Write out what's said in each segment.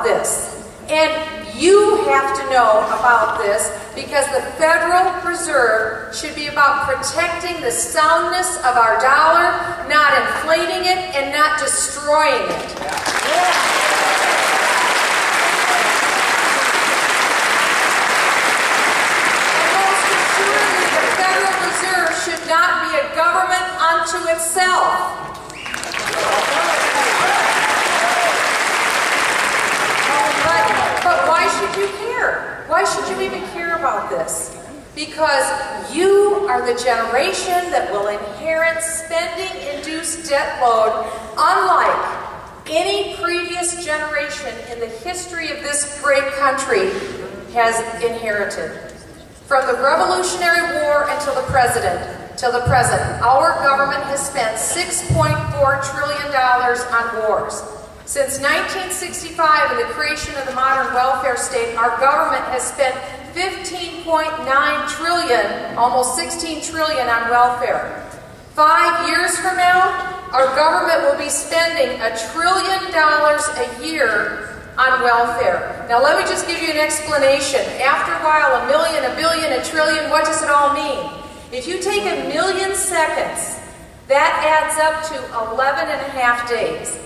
about this. And you have to know about this because the Federal Reserve should be about protecting the soundness of our dollar, not inflating it and not destroying it. Should not be a government unto itself. But why should you care? Why should you even care about this? Because you are the generation that will inherit spending-induced debt load unlike any previous generation in the history of this great country has inherited. From the Revolutionary War until the present, our government has spent $6.4 trillion on wars. Since 1965 and the creation of the modern welfare state, our government has spent $15.9 trillion, almost $16 trillion on welfare. 5 years from now, our government will be spending $1 trillion a year on welfare. Now let me just give you an explanation. After a while, a million, a billion, a trillion, what does it all mean? If you take 1 million seconds, that adds up to 11 and a half days.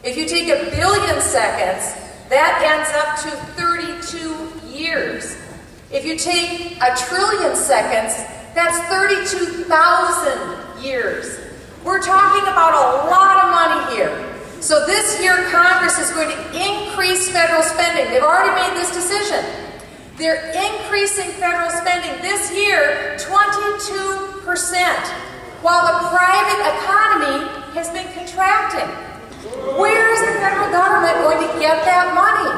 If you take 1 billion seconds, that ends up to 32 years. If you take 1 trillion seconds, that's 32,000 years. We're talking about a lot of money here. So this year, Congress is going to increase federal spending. They've already made this decision. They're increasing federal spending this year 22%, while the private economy has been contracting. Where is the federal government going to get that money?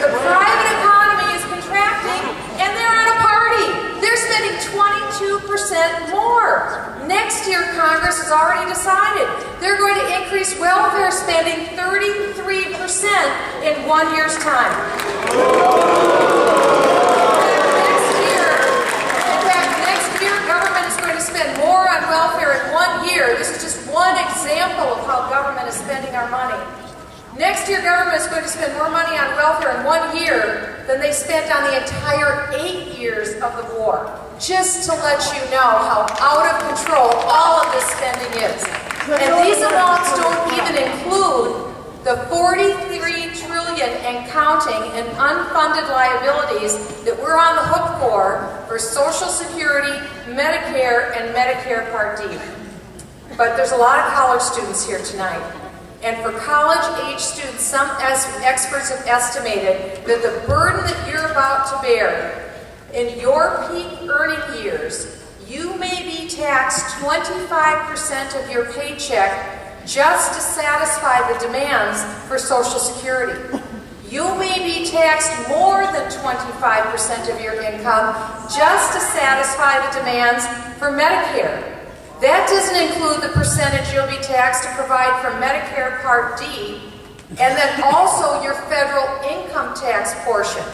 The private economy is contracting, and they're on a party. They're spending 22% more. Next year, Congress has already decided they're going to increase welfare spending 33% in 1 year's time. Next year, government is going to spend more on welfare in 1 year. This is just one example of how government is spending our money. Next year, government is going to spend more money on welfare in 1 year than they spent on the entire 8 years of the war. Just to let you know how out of control all of this spending is. And these amounts don't even include the $43 trillion and counting in unfunded liabilities that we're on the hook for Social Security, Medicare, and Medicare Part D. But there's a lot of college students here tonight. And for college-age students, some experts have estimated that the burden that you're about to bear in your peak earning years, you may be taxed 25% of your paycheck just to satisfy the demands for Social Security. You may be taxed more than 25% of your income just to satisfy the demands for Medicare. That doesn't include the percentage you'll be taxed to provide for Medicare Part D, and then also your federal income tax portion,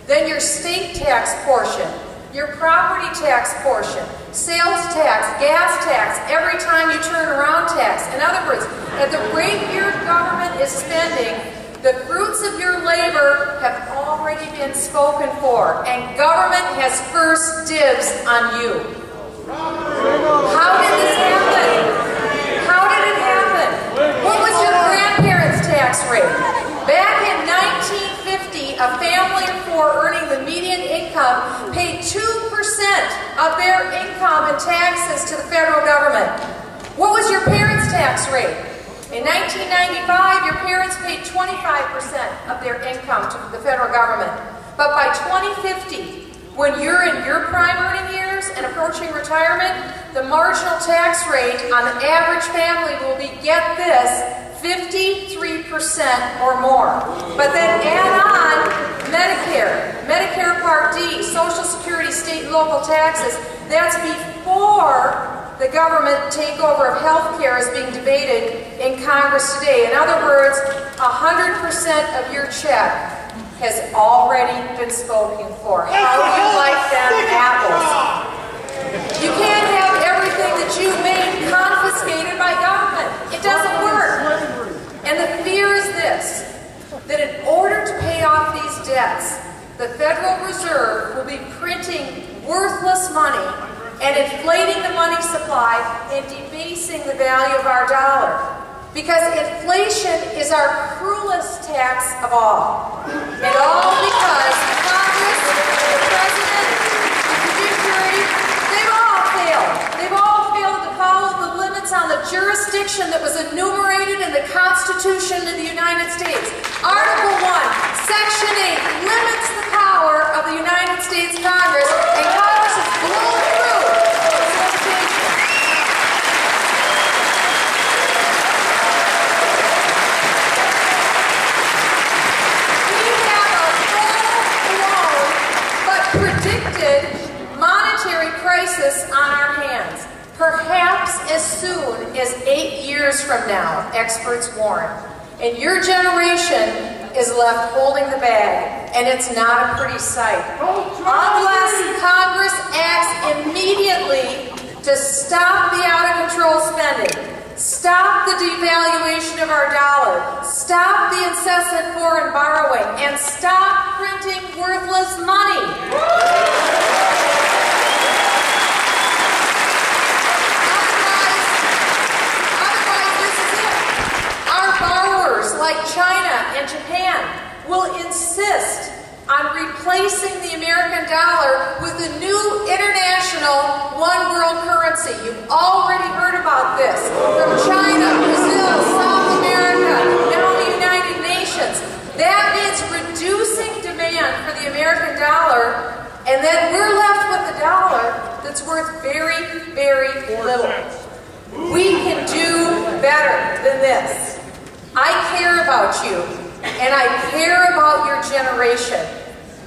then your state tax portion, your property tax portion, sales tax, gas tax, every time you turn around tax. In other words, at the rate your government is spending, the fruits of your labor have already been spoken for, and government has first dibs on you. How did this happen? How did it happen? What was your grandparents' tax rate? Back in 1950, a family of 4 earning the median income paid 2% of their income in taxes to the federal government. What was your parents' tax rate? In 1995, your parents paid 25% of their income to the federal government. But by 2050, when you're in your prime earning years and approaching retirement, the marginal tax rate on the average family will be, get this, 53% or more. But then add on Medicare, Medicare Part D, Social Security, state and local taxes. That's before the government takeover of health care is being debated in Congress today. In other words, 100% of your check has already been spoken for. How do you like them apples? You can't have everything that you made confiscated by government. It doesn't work. And the fear is this, that in order to pay the Federal Reserve will be printing worthless money and inflating the money supply and debasing the value of our dollar. Because inflation is our cruelest tax of all. And all because Congress, the President, the judiciary, they've all failed. They've all failed to follow the limits on the jurisdiction that was enumerated in the Constitution of the United States. Article 1, Section 8 limits the power of the United States Congress, and Congress has blown through its limitations. Monetary crisis on our hands, perhaps as soon as 8 years from now, experts warn. And your generation is left holding the bag, and it's not a pretty sight. Unless Congress acts immediately to stop the out-of-control spending, stop the devaluation of our dollar, stop the incessant foreign borrowing, and stop printing worthless money. Like China and Japan will insist on replacing the American dollar with a new international one world currency. You've already heard about this from China, Brazil, South America, now the United Nations. That means reducing demand for the American dollar, and then we're left with a dollar that's worth very, very little. We can do better than this. I care about you, and I care about your generation.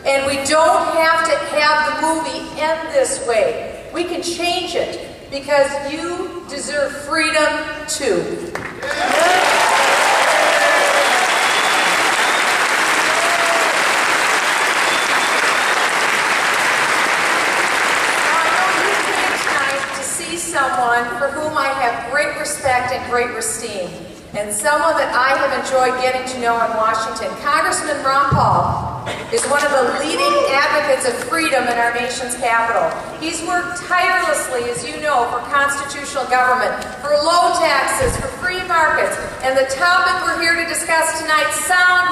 And we don't have to have the movie end this way. We can change it, because you deserve freedom too. Someone for whom I have great respect and great esteem, and someone that I have enjoyed getting to know in Washington. Congressman Ron Paul is one of the leading advocates of freedom in our nation's capital. He's worked tirelessly, as you know, for constitutional government, for low taxes, for free markets, and the topic we're here to discuss tonight, sound